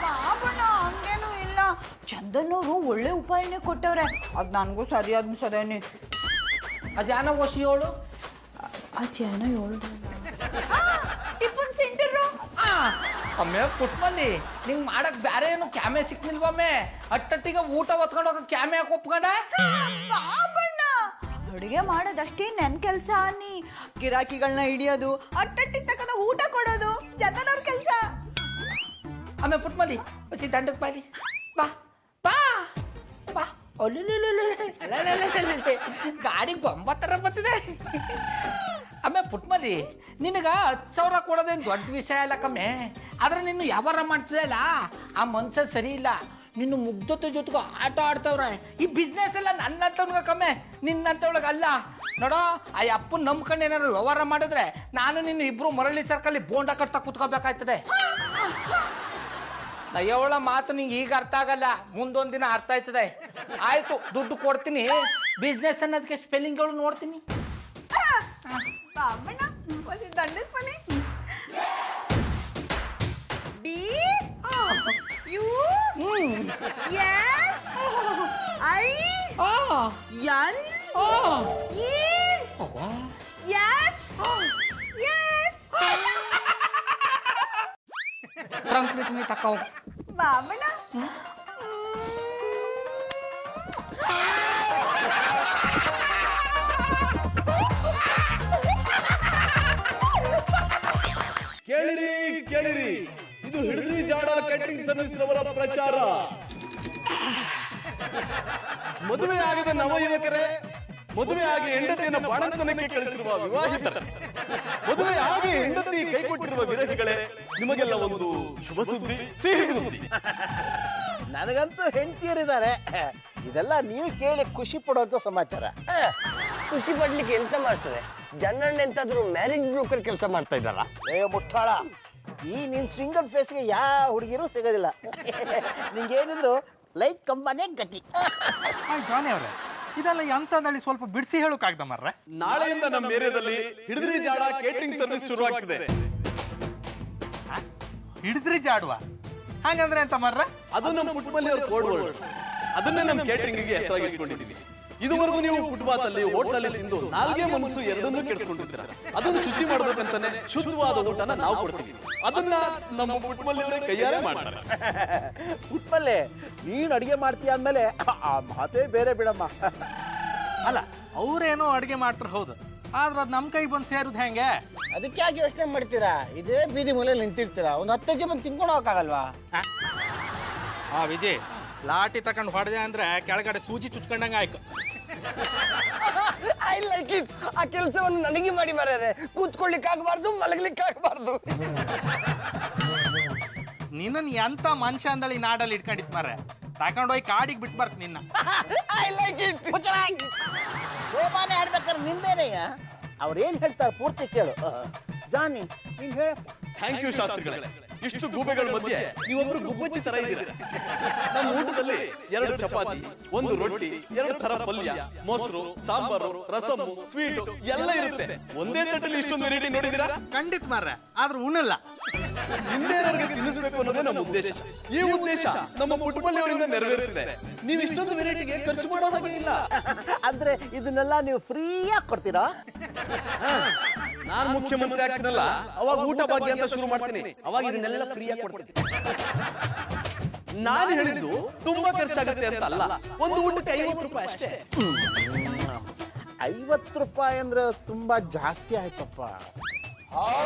ಬಾಬಣ್ಣ ಹಂಗೇನು ಇಲ್ಲ, ಚಂದನ್ನವರು ಒಳ್ಳೆ ಉಪಾಯನೇ ಕೊಟ್ಟವ್ರೆ. ಅದು ನನಗೂ ಸರಿಯಾದ ಅನ್ಸದೇನಿ. ಅದ್ಯಾನ ಓಸಿ ಹೇಳು. ಅದೇನ ಹೇಳುದು ಟಿಫನ್ ಸೆಂಟರ್. ಅಮ್ಮೆ ಪುಟ್ಮಲಿ ನಿಂಗೆ ಮಾಡಕ್ ಬ್ಯಾರೆ ಏನು ಕ್ಯಾಮೆ ಸಿಕ್ನಿಲ್ವಮ್ಮೆ? ಅಟ್ಟಟ್ಟಿಗೆ ಊಟ ಹೊತ್ಕೊಂಡು ಹೋಗೋ ಕ್ಯಾಮೆ ಯಾಕೆ ಒಪ್ಕೊಂಡೆ? ಬಾಬಣ್ಣ ಅಡುಗೆ ಮಾಡೋದಷ್ಟೇ ನನ್ನ ಕೆಲಸ ಅನ್ನಿ. ಗಿರಾಕಿಗಳನ್ನ ಹಿಡಿಯೋದು, ಅಟ್ಟಟ್ಟಿಗೆ ತಕ್ಕದ ಊಟ ಕೊಡೋದು ಚಂದನವ್ರ ಕೆಲಸ. ಆಮೇಲೆ ಪುಟ್ಮಲಿ ಹೊಸಿ ದಂಡಕ್ಕೆ ಬಾಲಿ ಬಾ ಬಾ ಬಾ. ಗಾಡಿ ಗೊಂಬತ್ತರ ಬರ್ತಿದೆ. ಆಮೇಲೆ ಪುಟ್ಮಲಿ ನಿನಗ 10,000 ಕೊಡೋದೇನು ದೊಡ್ಡ ವಿಷಯ ಅಲ್ಲ ಕಮ್ಮೆ. ಆದ್ರೆ ನಿನ್ನ ವ್ಯವಹಾರ ಮಾಡ್ತಿದೆಯಲ್ಲ ಆ ಮನ್ಸ ಸರಿ ಇಲ್ಲ. ನಿನ್ನ ಮುಗ್ಧತೆ ಜೊತೆಗೂ ಆಟ ಆಡ್ತವ್ರೆ. ಈ ಬಿಸ್ನೆಸ್ ಎಲ್ಲ ನನ್ನಂತವ್ನಿಗ ಕಮ್ಮೆ, ನಿನ್ನಂತವಳಿಗೆ ಅಲ್ಲ. ನೋಡೋ ಆ ಅಪ್ಪನ ನಂಬ್ಕೊಂಡು ಏನಾದ್ರು ವ್ಯವಹಾರ ಮಾಡಿದ್ರೆ ನಾನು ನಿನ್ನ ಇಬ್ರು ಮರಳಿ ಸರ್ಕಲ್ಲಿ ಬೋಂಡ ಕಟ್ತಾ ಕೂತ್ಕೋಬೇಕಾಯ್ತದೆ. ನಯ್ಯವಳ ಮಾತು ನಿಂಗೆ ಈಗ ಅರ್ಥ ಆಗಲ್ಲ, ಮುಂದೊಂದು ದಿನ ಅರ್ಥ ಆಯ್ತದೆ. ಆಯ್ತು ದುಡ್ಡು ಕೊಡ್ತೀನಿ, ಬಿಸ್ನೆಸ್ ಅನ್ನೋದಕ್ಕೆ ಸ್ಪೆಲ್ಲಿಂಗ್ಗಳು ನೋಡ್ತೀನಿ. ಬಾಬಣ್ಣ ಒಂದು ದಂಡದ ಮನೆ. B U S I N E S S. ಟ್ರಂಕ್ಲಿಟ್ನಿ ತಕ್ಕ ಬಾಬಣ್ಣ ಕೇಳಿರಿ ಕೇಳಿರಿ, ಇದು ಹಿಡಿದ್ರಿ ಜಾಡ ಕೇಟರಿಂಗ್ ಸರ್ವಿಸ್ ರವರ ಪ್ರಚಾರ. ಮದುವೆ ಆಗದ ನವಯುವಕರೇ, ಮದುವೆ ಆಗಿ ಹೆಂಡತಿಯನ್ನು ಬಾಣಂತನಕ್ಕೆ ಕಳಿಸಿರುವ ವಿವಾಹಿತರೇ, ಮದುವೆ ಆಗಿ ಹೆಂಡತಿ ಕೈಕೊಟ್ಟಿರುವ ವಿರಹಿಗಳೇ, ನಿಮಗೆಲ್ಲ ಒಂದು ಶುಭ ಸುದ್ದಿ, ಸಿಹಿ ಸುದ್ದಿ. ನನಗಂತೂ ಹೆಂಡತಿಯರಿದ್ದಾರೆ. ಇದೆಲ್ಲ ನೀವು ಕೇಳಿ ಖುಷಿ ಪಡುವಂತ ಸಮಾಚಾರ. ಖುಷಿ ಪಡ್ಲಿಕ್ಕೆ ಎಂತ ಮಾಡ್ತಾರೆ? ಜನಣ್ಣ ಎಂತಾದ್ರು ಮ್ಯಾರೇಜ್ ಬ್ರೋಕರ್ ಕೆಲಸ ಮಾಡ್ತಾ ಇದ್ದಾರ? ಮುಟ್ಟಾಳ, ಈ ನಿನ್ ಸಿಂಗಲ್ ಫೇಸ್ಗೆ ಯಾವ ಹುಡುಗಿರು ಸಿಗೋದಿಲ್ಲ. ನಿಂಗೇನಿದ್ರು ಲೈಟ್ ಕಂಬನೇ ಗಟ್ಟಿ. ಜಾನಿ ಅವ್ರೆ, ಇದೆಲ್ಲ ಎಂತಂದೇಳಿ ಸ್ವಲ್ಪ ಬಿಡಿಸಿ ಹೇಳೋಕ್ಕಾಗ್ದ ಮರ್ರೆ? ನಾಳೆಯಿಂದ ನಮ್ಮ ಏರಿಯಾದಲ್ಲಿ ಹಿಡಿದ್ರಿ ಜಾಡ ಕೇಟರಿಂಗ್ ಸರ್ವಿಸ್ ಶುರುವಾಗ್ತಿದೆ. ಹಿಡಿದ್ರಿ ಜಾಡುವ ಹಂಗಂದ್ರೆ ಎಂತ ಮರ್ರೆ? ಅದು ನಮ್ಮ ಪುಟ್ಮಲ್ಲಿ ಅವ್ರ ಕೋಡ್ ವರ್ಡ್. ಅದನ್ನೇ ನಮ್ಮ ಕೇಟರಿಂಗ್ ಗೆ ಹೆಸರಾಗಿ ಇಟ್ಕೊಂಡಿದ್ದೀವಿ. ಇದುವರೆಗೂ ನೀವು ಫುಟ್ಪಾತ್ ಹೋಟೆಲ್ ತಿಂದು ನಾಲ್ಗೆ ಮನಸ್ಸು ಎರಡನ್ನೂ ಕೆಡಿಸ್ಕೊಂಡಿರ್ತೀರ. ಅದನ್ನು ಶುಚಿ ಮಾಡೋದಕ್ಕಂತಾನೆ ಶುದ್ಧವಾದ ಊಟನ ನಾವು ಕೊಡ್ತೀವಿ. ಅದನ್ನ ನಮ್ಮ ಪುಟ್ಮಲ್ಲಿ ಅವರೇ ಕೈಯಾರೆ ಮಾಡ್ತಾರೆ. ಪುಟ್ಮಲ್ಲೆ, ನೀನ್ ಅಡಿಗೆ ಮಾಡ್ತೀಯ ಅಂದ್ಮೇಲೆ ಆ ಮಾತೇ ಬೇರೆ ಬಿಡಮ್ಮ. ಅಲ್ಲ, ಅವ್ರೇನೋ ಅಡಿಗೆ ಮಾಡ್ತಾರ ಹೌದು, ಆದ್ರೆ ಅದು ನಮ್ಮ ಕೈಗೆ ಬಂದು ಸೇರುದು ಹೆಂಗೆ? ಅದಕ್ಕೆ ಯಾಕೆ ಯೋಚನೆ ಮಾಡ್ತೀರಾ? ಇದೇ ಬೀದಿ ಮೂಲೆಯಲ್ಲಿ ನಿಂತಿರ್ತೀರಾ, ಒಂದು 10 ಹೆಜ್ಜೆ ಬಂದು ತಿನ್ಕೊಂಡು ಹೋಗಕ್ಕಾಗಲ್ವಾ? ವಿಜಯ್, ಲಾಟಿ ತಗೊಂಡು ಹೊಡೆದೆ ಅಂದ್ರೆ ಕೆಳಗಡೆ ಸೂಜಿ ಚುಚ್ಕೊಂಡಂಗೆ ಆಯ್ತು. I like it. ಆ ಕೆಲಸವನ್ನು ನನಗೆ ಮಾಡಿ ಮಾರ್ಯಾರೆ. ಕೂತ್ಕೊಳ್ಳಿಕ್ಕೆ ಆಗಬಾರ್ದು, ಮಲಗಲಿಕ್ಕೆ ಆಗಬಾರ್ದು. ನಿನ್ನ ಎಂತ ಮನುಷ್ಯ ಅಂದಳಿ ನಾಡಲ್ಲಿ ಇಟ್ಕೊಂಡಿತ್ ಮಾರ್ರೆ, ತಕೊಂಡೋಗಿ ಕಾಡಿಗೆ ಬಿಟ್ಬಾರ್ದು ನಿನ್ನ. I like it. ಶೋಭಾನೆ ಹಾಡ್ಬೇಕಾದ್ರೆ ನಿಂದೇನೆಯ? ಅವ್ರೇನ್ ಹೇಳ್ತಾರೆ ಪೂರ್ತಿ ಕೇಳು. ಜಾನಿ ನೀನ್ ಹೇಳ. ಥ್ಯಾಂಕ್ ಯು ಶಾಸ್ತ್ರಿಗಳೇ. ಇಷ್ಟು ಗೂಬೆಗಳ ಮಧ್ಯೆ ನೀವೊಬ್ರು ಗುಬ್ಬಚ್ಚಿ ತರ ಇದ್ದೀರಾ. ನಮ್ಮ ಊಟದಲ್ಲಿ 2 ಚಪಾತಿ, 1 ರೊಟ್ಟಿ, 2 ತರ ಪಲ್ಯ, ಮೊಸರು, ಸಾಂಬಾರು, ರಸಮ್ಮು, ಸ್ವೀಟು ಎಲ್ಲ ಇರುತ್ತೆ. ಒಂದೇ ತಟ್ಟಲ್ಲಿ ಇಷ್ಟೊಂದು ವೆರೈಟಿ ನೋಡಿದೀರಾ? ಖಂಡಿತ ಮಾರ್ರೆ, ಆದ್ರೆ ಉಣ್ಣಲ್ಲ. ಹಿಂದೇನವರಿಗೆ ತಿನ್ನಿಸ್ಬೇಕು ಅನ್ನೋದೇ ನಮ್ಮ ಉದ್ದೇಶ. ಈ ಉದ್ದೇಶ ನಮ್ಮ ಪುಟ್ಟಮಲ್ಲಿ ಅವರಿಂದ ನೆರವೇರುತ್ತಿದೆ. ನೀವು ಇಷ್ಟೊಂದು ವೆರೈಟಿಗೆ ಖರ್ಚು ಮಾಡೋ ಹಾಗೆ ಇಲ್ಲ. ಅಂದ್ರೆ ಇದನ್ನೆಲ್ಲ ನೀವು ಫ್ರೀಯಾಗಿ ಕೊಡ್ತೀರಾ? ನಾನು ಮುಖ್ಯಮಂತ್ರಿ ಆಗ್ತೀನಲ್ಲ, ಅವಾಗ ಊಟ ಭಾಗ್ಯ ಅಂತ ಶುರು ಮಾಡ್ತೀನಿ. ಅವಾಗ ಇದನ್ನೆಲ್ಲ ಫ್ರೀಯಾಗಿ ಕೊಡ್ತೀನಿ. ನಾನು ಹೇಳಿದ್ದು ತುಂಬಾ ಖರ್ಚಾಗುತ್ತೆ ಅಂತ ಅಲ್ಲ, ಒಂದು ಊಟಕ್ಕೆ 50 ರೂಪಾಯಿ ಅಷ್ಟೇ. 50 ರೂಪಾಯಿ ಅಂದ್ರೆ ತುಂಬಾ ಜಾಸ್ತಿ ಆಯ್ತಪ್ಪ.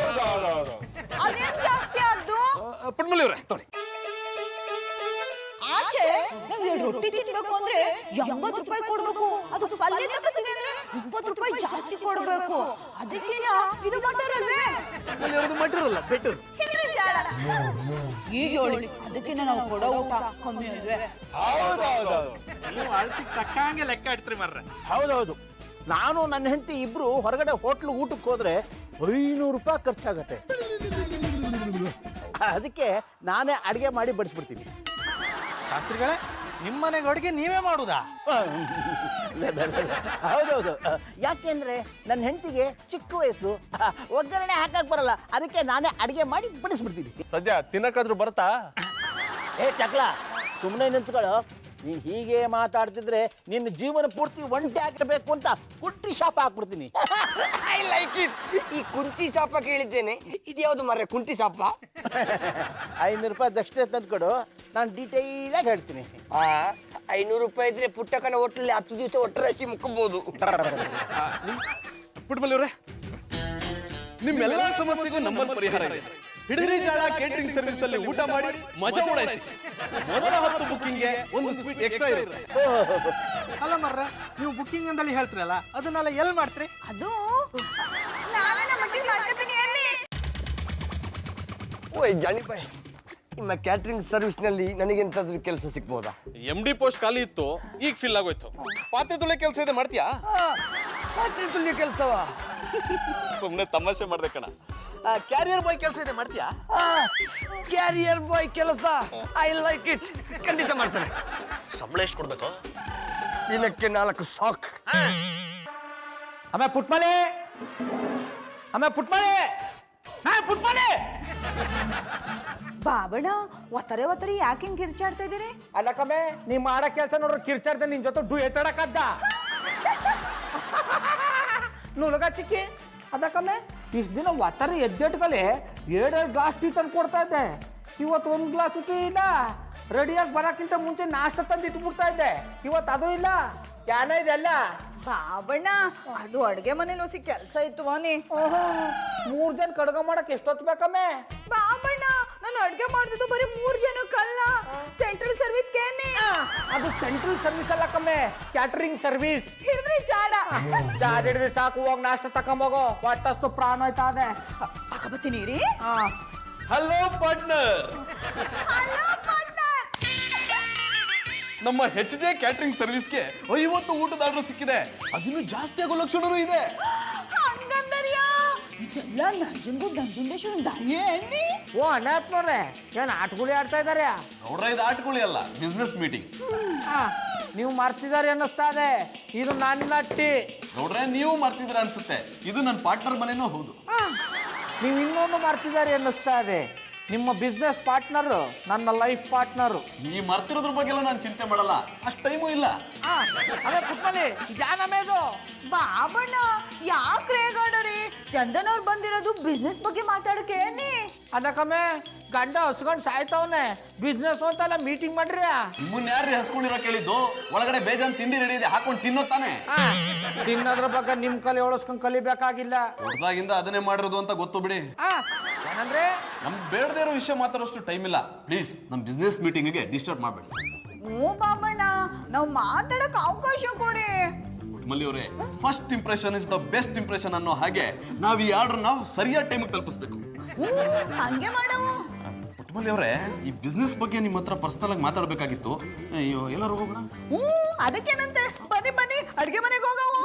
ಅದೇನ್ ಜಾಸ್ತಿ ಆದ್ದು? ಪುಟ್ಟಮಲ್ಲಿ ಅವರೇ ತೊಳಿ. ಆಚೆ ನಾವ್ 2 ರೊಟ್ಟಿ ತಿನ್ಬೇಕು ಅಂದ್ರೆ 80 ರೂಪಾಯಿ ಕೊಡ್ಬೇಕು. ಅದು ಪಲ್ಯ ತಗೋತೀವಿ ಅಂದ್ರೆ 20 ರೂಪಾಯಿ ಜಾಸ್ತಿ ಕೊಡ್ಬೇಕು. ಅದಕ್ಕೆ ಇದು ಮಾಡ್ತಾರಲ್ವೇ? ಪುಟ್ಟಮಲ್ಲಿ ಅವರದು ಮಟರಲ್ಲ, ಬೆಟರ್. ಈಗ ಹೇಳಿ, ಅದಕ್ಕೆ ನಾವು ಕೊಡೋ ಊಟ ಕಮ್ಮಿ ಅಲ್ವೇ? ನೀವು ಅಳತಿಗೆ ತಕ್ಕಂಗೆ ಲೆಕ್ಕ ಇಡ್ತೀರಿ ಮಾರ್ರೆ. ಹೌದೌದು. ನಾನು ನನ್ನ ಹೆಂಡತಿ ಇಬ್ರು ಹೊರಗಡೆ ಹೋಟ್ಲು ಊಟಕ್ಕೆ ಹೋದ್ರೆ 500 ರೂಪಾಯಿ ಖರ್ಚಾಗತ್ತೆ. ಅದಕ್ಕೆ ನಾನೇ ಅಡಿಗೆ ಮಾಡಿ ಬಡಿಸ್ಬಿಡ್ತೀನಿ. ಶಾಸ್ತ್ರಿಗಳೇ, ನಿಮ್ಮನೆಗೆ ಅಡುಗೆ ನೀವೇ ಮಾಡುದಾ? ಹೌದೌದು. ಯಾಕೆಂದ್ರೆ ನನ್ನ ಹೆಂಡತಿಗೆ ಚಿಕ್ಕ ವಯಸ್ಸು, ಒಗ್ಗರಣೆ ಹಾಕಕ್ ಬರಲ್ಲ. ಅದಕ್ಕೆ ನಾನೇ ಅಡಿಗೆ ಮಾಡಿ ಬಡಿಸ್ಬಿಡ್ತೀನಿ. ಸದ್ಯ ತಿನ್ನಕ್ಕಾದ್ರೂ ಬರ್ತಾ? ಏ ಚಕ್ಲ, ಸುಮ್ಮನೆ ನಿಂತ್ಕೊಳ್ಳೋ. ನೀನ್ ಹೀಗೆ ಮಾತಾಡ್ತಿದ್ರೆ ನಿನ್ನ ಜೀವನ ಪೂರ್ತಿ ಒಂಟಿ ಆಗಿರ್ಬೇಕು ಅಂತ ಕುಟ್ಟಿ ಶಾಪ ಹಾಕ್ಬಿಡ್ತೀನಿ. I like it. ಈ ಕುಂತಿ ಸಾಪ ಕೇಳಿದ್ದೇನೆ, ಇದು ಯಾವ್ದು ಮರ್ರೆ ಕುಂತಿ ಸಾಪ? 500 ರೂಪಾಯಿ ದಕ್ಷಿಣೆ ತಂದ್ಕೊಡು, ನಾನು ಡೀಟೇಲ್ ಆಗಿ ಹೇಳ್ತೀನಿ. 500 ರೂಪಾಯಿ ಇದ್ರೆ ಪುಟ್ಟಕ್ಕನ ಹೋಟ್ಲಲ್ಲಿ 10 ದಿವಸ ಒಟ್ಟರಾಶಿ ಮುಕ್ಕಬಹುದು. ಪುಟ್ಟಮಲ್ಲಿ ಅವರೇ, ನಿಮ್ಮೆಲ್ಲ ಸಮಸ್ಯೆಗೂ ನಮ್ಮಲ್ಲಿ ಪರಿಹಾರ ಇದೆ. ಹಿಡಿರಿ ಜಾಳ ಕೇಟರಿಂಗ್ ಸರ್ವಿಸ್ ಅಲ್ಲಿ ಊಟ ಮಾಡಿ ಮಜಾ ಉಡಾಯಿಸಿ. ಮೊದಲ 10 ಬುಕ್ಕಿಂಗ್ಗೆ 1 ಸ್ವೀಟ್ ಎಕ್ಸ್ಟ್ರಾ ಇರುತ್ತೆ. ಅಲ್ಲ ಮಾರ್ರೆ, ನೀವು ಬುಕ್ಕಿಂಗ್ ಅಂದಲ್ಲಿ ಹೇಳ್ತೀರಲ್ಲ, ಅದನ್ನೆಲ್ಲ ಎಲ್ಲಿ ಮಾಡ್ತೀರಿ? ಅದು ನಾನೇ ನಮ್ಮ ಮಟ್ಟಿಗೆ ಮಾಡ್ಕೊತೀನಿ ಅಲ್ಲಿ. ಓಯ್ ಜಾನಿ ಬಾಯ್, ನಿಮ್ಮ ಕ್ಯಾಟ್ರಿಂಗ್ ಸರ್ವಿಸ್ನಲ್ಲಿ ನನಗೆಂತಾದ್ರೂ ಕೆಲಸ ಸಿಗ್ಬೋದಾ? MD ಪೋಸ್ಟ್ ಖಾಲಿ ಇತ್ತು, ಈಗ ಫಿಲ್ ಆಗೋಯ್ತು. ಪಾತ್ರೆ ತೊಳೆ ಕೆಲಸ ಇದೆ, ಮಾಡ್ತೀಯಾ? ಪಾತ್ರೆ ತುಳಿಯೋ ಕೆಲಸವಾ? ಸುಮ್ಮನೆ ತಮಾಷೆ ಮಾಡ್ದೆ ಕಣ. ಕ್ಯಾರಿಯರ್ ಬಾಯ್ ಕೆಲಸ ಇದೆ, ಮಾಡ್ತೀಯಾ? ಕ್ಯಾರಿಯರ್ ಬಾಯ್ ಕೆಲಸ, ಐ ಲೈಕ್ ಇಟ್. ಖಂಡಿತ ಮಾಡ್ತಾರೆ. ಸಂಬಳ ಎಷ್ಟು ಕೊಡ್ಬೇಕು? ದಿನಕ್ಕೆ 4 ಸಾಕ್. ಆಮೇಲೆ ಪುಟ್ಮಲೆ, ಪುಟ್ಮಲೆ. ಬಾಬಣ್ಣ, ಒತ್ತರೆ ಯಾಕೆ ಹಿಂಗ್ ಕಿರ್ಚಾಡ್ತಾ ಇದೀರಿ? ಅಲ್ಲಕ್ಕಮ್ಮೆ, ನೀ ಮಾಡೋ ಕೆಲಸ ನೋಡ್ರೆ ಕಿರ್ಚಾಡ್ದೆ ನಿನ್ ಜೊತೆ ಡು ಎತ್ತಾಡಕ್ಕದ್ದ. ನುಲಗ ಚಿಕ್ಕಿ ಅದಕ್ಕಮ್ಮೆ, ಇಷ್ಟು ದಿನ ಒತ್ತಾರೆ ಎದ್ದೆಟ್ಗಲೆ 2 ಗ್ಲಾಸ್ ಟೀ ತಂದು ಕೊಡ್ತಾ ಇದ್ದೆ. ಇವತ್ತು 1 ಗ್ಲಾಸ್ ಟೀ ಇಲ್ಲ. ರೆಡಿಯಾಗಿ ಬರೋಕ್ಕಿಂತ ಮುಂಚೆ ನಾಷ್ಟ ತಂದು ಇಟ್ಬಿಡ್ತಾ ಇದ್ದೆ. ಇವತ್ತು ಅದು ಇಲ್ಲ. ಕ್ಯಾನ ಇದೆಲ್ಲ. ಬಾಬಣ್ಣ, ಅದು ಅಡ್ಗೆ ಮನೇಲಿ ಹೊಸಿ ಕೆಲಸ ಇತ್ತು ವಾನಿ. 3 ಜನ ಕಡ್ಗ ಮಾಡಕ್ ಎಷ್ಟೊತ್ತು ಬೇಕಮ್ಮೆ? ಬಾಬಣ್ಣ, ನಾನು ಅಡ್ಗೆ ಮಾಡ್ತಿದ್ದು ಬರೀ 3 ಜನಕ್ಕಲ್ಲ, ಸೆಂಟ್ರಲ್ ಸರ್ವಿಸ್ ಕೇನೆ. ಅದು ಸೆಂಟ್ರಲ್ ಸರ್ವಿಸ್ ಅಲ್ಲ ಕಮ್ಮೆ, ಕ್ಯಾಟರಿಂಗ್ ಸರ್ವಿಸ್. ಹಿಡಿದ್ರಿ ಜಾಡ. ಜಾಡ ಹಿಡಿದ್ರೆ ಸಾಕು, ಹೋಗಿ ನಾಷ್ಟ ತಕೊಂಬೋಗೋ. ಒಟ್ಟಷ್ಟು ಪ್ರಾಣ ಹೋಯ್ತಾ ಇದೆ. ತಗೋಬತ್ತೀನಿ ರೀ. Hello partner. ನಮ್ಮ HJ ಕ್ಯಾಟರಿಂಗ್ ಸರ್ವಿಸ್ಗೆ 50 ಊಟದ ಆರ್ಡರ್ ಸಿಕ್ಕಿದೆ. ಅದಿನ್ನೂ ಜಾಸ್ತಿ ಆಗೋ ಲಕ್ಷಣನೂ ಇದೆ. ಹಂಗಂದರ್ಯಾ, ಇದೆಲ್ಲ ನಂಜುಂಡೇಶ್ವರನ್ ದಾರಿಯೇ ಅನ್ನಿ. ಓ ಅಣ್ಣಪ್ಪನವ್ರೆ, ಏನು ಆಟಗುಳಿ ಆಡ್ತಾ ಇದ್ದಾರೆ? ನೋಡ್ರೆ ಇದು ಆಟಗುಳಿ ಅಲ್ಲ, ಬಿಸ್ನೆಸ್ ಮೀಟಿಂಗ್. ನೀವು ಮರ್ತಿದ್ದಾರೆ ಅನ್ನಿಸ್ತಾ ಇದೆ. ಇದು ನನ್ನ ಟೀ. ನೋಡ್ರೆ ನೀವು ಮರ್ತಿದ್ರ ಅನ್ಸುತ್ತೆ. ಇದು ನನ್ನ ಪಾರ್ಟ್ನರ್ ಮನೆನೂ ಹೌದು. ನೀವು ಇನ್ನೊಂದು ಮರ್ತಿದ್ದಾರೆ ಅನ್ನಿಸ್ತಾ ಇದೆ. ನಿಮ್ಮ ಬಿಸ್ನೆಸ್ ಪಾರ್ಟ್ನರ್ ನನ್ನ ಲೈಫ್ ಪಾರ್ಟ್ನರ್. ನೀ ಮರ್ತಿರೋದ್ರ ಬಗ್ಗೆ ಎಲ್ಲ ನಾನು ಚಿಂತೆ ಮಾಡಲ್ಲ, ಅಷ್ಟು ಟೈಮು ಇಲ್ಲ. ಅದೇ ಪುಟ್ಮಲಿ, ಜಾನಮೇದು. ಬಾಬಣ್ಣ, ಯಾಕೆ ರೇಗಾಡರಿ? ಚಂದನ್ ಅವ್ರು ಬಂದಿರೋದು ಬಿಸ್ನೆಸ್ ಬಗ್ಗೆ ಮಾತಾಡಕ್ಕೆ ಅನ್ನಿ. ಅದಕ್ಕಮ್ಮೆ, ಗಂಡ ಹಸ್ಕೊಂಡು ಸಾಯ್ತವನೆ. ಬಿಸ್ನೆಸ್ ಅಂತೆಲ್ಲ ಮೀಟಿಂಗ್ ಮಾಡ್ರಿ. ನಿಮ್ಮನ್ನ ಯಾರು ಹಸ್ಕೊಂಡಿರೋ ಕೇಳಿದ್ದು? ಒಳಗಡೆ ಬೇಜಾನ್ ತಿಂಡಿ ರೆಡಿ ಇದೆ, ಹಾಕೊಂಡು ತಿನ್ನೋ ತಾನೆ. ತಿನ್ನೋದ್ರ ಬಗ್ಗೆ ನಿಮ್ ಕಲಿ ಓಡಿಸ್ಕೊಂಡು ಕಲಿಬೇಕಾಗಿಲ್ಲ. ಹೊರದಾಗಿಂದ ಅದನ್ನೇ ಮಾಡಿರೋದು ಅಂತ ಗೊತ್ತು ಬಿಡಿ. ಏನಂದ್ರೆ ನಮ್ಗೆ ಬೇಡದೇ ಇರೋ ವಿಷಯ ಮಾತಾಡೋಷ್ಟು ಟೈಮ್ ಇಲ್ಲ. ಪ್ಲೀಸ್ ನಮ್ಮ ಬಿಸ್ನೆಸ್ ಮೀಟಿಂಗ್ಗೆ ಡಿಸ್ಟರ್ಬ್ ಮಾಡಬೇಡಿ. ಓ ಬಾಬಣ್ಣ, ನಾವು ಮಾತಾಡಕ್ ಅವಕಾಶ ಕೊಡಿ. ಮಲ್ಲಿ ಅವರೇ, first impression is the best impression ಅನ್ನೋ ಹಾಗೆ ನಾವು ಈ ಆರ್ಡರ್ ನಾವು ಸರಿಯಾದ ಟೈಮಿಗೆ ತಲುಪಿಸ್ಬೇಕು. ಹಂಗೆ ಮಾಡವು. ಪುಟ್ಟಮಲ್ಲಿ ಅವರೇ, ಈ ಬಿಸ್ನೆಸ್ ಬಗ್ಗೆ ನಿಮ್ಮ ಹತ್ರ ಪರ್ಸನಲ್ ಆಗಿ ಮಾತಾಡಬೇಕಾಗಿತ್ತು. ಅಯ್ಯೋ, ಎಲ್ಲರೂ ಹೋಗೋಣ. ಅದಕ್ಕೇನಂತೆ, ಬನ್ನಿ ಅಡ್ಗೆ ಮನೆಗೆ ಹೋಗವು.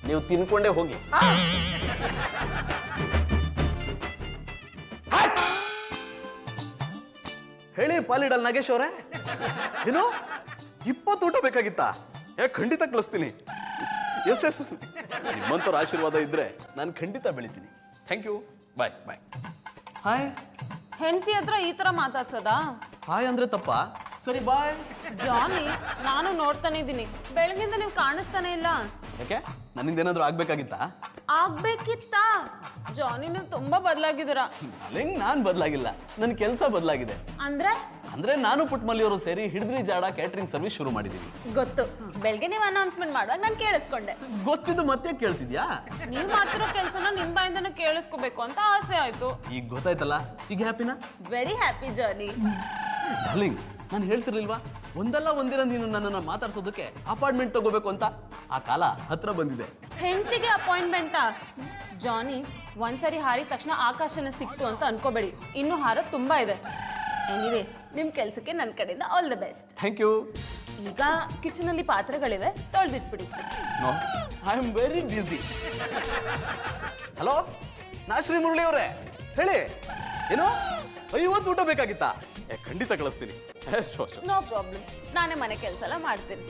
ನೀವು ತಿನ್ಕೊಂಡೇ ಹೋಗಿ. ಹೇಳಿ ಪಾಲಿಡಲ್ ನಾಗೇಶ್ ಅವರೇ, ಏನು 20 ಊಟ ಬೇಕಾಗಿತ್ತಾ? ಖಂಡಿತ ಕಳಿಸ್ತೀನಿ. ಎಸ್ ಎಸ್, ನಿಮ್ಮಂಥವ್ರ ಆಶೀರ್ವಾದ ಇದ್ರೆ ನಾನು ಖಂಡಿತ ಬೆಳಿತೀನಿ. Thank you, bye bye. Hi. ಹೆಂಡತಿ ಹತ್ರ ಈ ತರ ಮಾತಾಡ್ಸೋದಾ? ಹಾಯ್ ಅಂದ್ರೆ ತಪ್ಪ? ಸರಿ ಬಾಯ್. ಜಾನಿ, ನಾನು ನೋಡ್ತಾನೆ ಇದ್ದೀನಿ, ಬೆಳಗಿಂದ ನೀವು ಕಾಣಿಸ್ತಾನೆ ಇಲ್ಲ. ಯಾಕೆ, ನನ್ನಿಂದ ಏನಾದ್ರು ಆಗ್ಬೇಕಾಗಿತ್ತಾ? ಆಗ್ಬೇಕಿತ್ತಾ? ಜಾನಿ, ನೀವು ತುಂಬಾ ಬದಲಾಗಿದ್ದೀರಾ. ಹೆಂಗ್ ನಾನ್ ಬದಲಾಗಿಲ್ಲ, ನನ್ನ ಕೆಲಸ ಬದಲಾಗಿದೆ. ಅಂದ್ರೆ ನಾನು ಪುಟ್ಮಲ್ಲಿಯವರು ಸೇರಿ ಹಿಡಿದ್ರಿ ಜಾಡ ಕ್ಯಾಟರಿಂಗ್ ಸರ್ವಿಸ್ ಶುರು ಮಾಡಿದೀವಿ. ಗೊತ್ತು, ಬೆಳಗ್ಗೆ ನೀವು ಅನೌನ್ಸ್ಮೆಂಟ್ ಮಾಡುವಾಗ ನಾನು ಕೇಳಿಸ್ಕೊಂಡೆ. ಗೊತ್ತಿದ್ದು ಮತ್ತೆ ಕೇಳ್ತಿದ್ಯಾ? ನೀವು ಮಾಡ್ತಿರೋ ಕೆಲಸನ ನಿಮ್ ಬಾಯಿಂದನೇ ಕೇಳಿಸ್ಕೋಬೇಕು ಅಂತ ಆಸೆ ಆಯ್ತು. ಈಗ ಗೊತ್ತಾಯ್ತಲ್ಲ, ಈಗ ಹ್ಯಾಪಿನಾ? ವೆರಿ ಹ್ಯಾಪಿ ಜಾನಿ. ಡಾರ್ಲಿಂಗ್, ನಾನು ಹೇಳ್ತಿರ್ಲಿಲ್ವಾ, ಒಂದಲ್ಲ ಒಂದಿನ ನೀನು ನನ್ನನ್ನು ಮಾತಾಡ್ಸೋದಕ್ಕೆ ಅಪಾಯಿಂಟ್ಮೆಂಟ್ ತಗೋಬೇಕು ಅಂತ? ಆ ಕಾಲ ಹತ್ರ ಬಂದಿದೆ. ಹೆಂಡತಿಗೆ ಅಪಾಯಿಂಟ್ಮೆಂಟಾ? ಜಾನಿ, ಒಂದ್ಸರಿ ಹಾರಿದ ತಕ್ಷಣ ಆಕಾಶನ ಸಿಕ್ತು ಅಂತ ಅನ್ಕೋಬೇಡಿ, ಇನ್ನು ಹಾರೋದು ತುಂಬಾ ಇದೆ. ಎನಿವೇಸ್, ನಿಮ್ ಕೆಲ್ಸಕ್ಕೆ ನನ್ನ ಕಡೆಯಿಂದ all the best. Thank you. ಈಗ ಕಿಚನ್ ಅಲ್ಲಿ ಪಾತ್ರೆಗಳಿವೆ, ತೊಳೆದಿಟ್ಬಿಡಿ. No, I am very busy. Hello, ನಾಶ್ರೀ ಮುರಳಿ ಅವರೇ, ಹೇಳಿ. ಏನು 50 ಊಟ ಬೇಕಾಗಿತ್ತಾ? ಖಂಡಿತ ಕಳಿಸ್ತೀನಿ. ನೋ ಪ್ರಾಬ್ಲಮ್, ನಾನೇ ಮನೆ ಕೆಲಸ ಎಲ್ಲ ಮಾಡ್ತೀನಿ.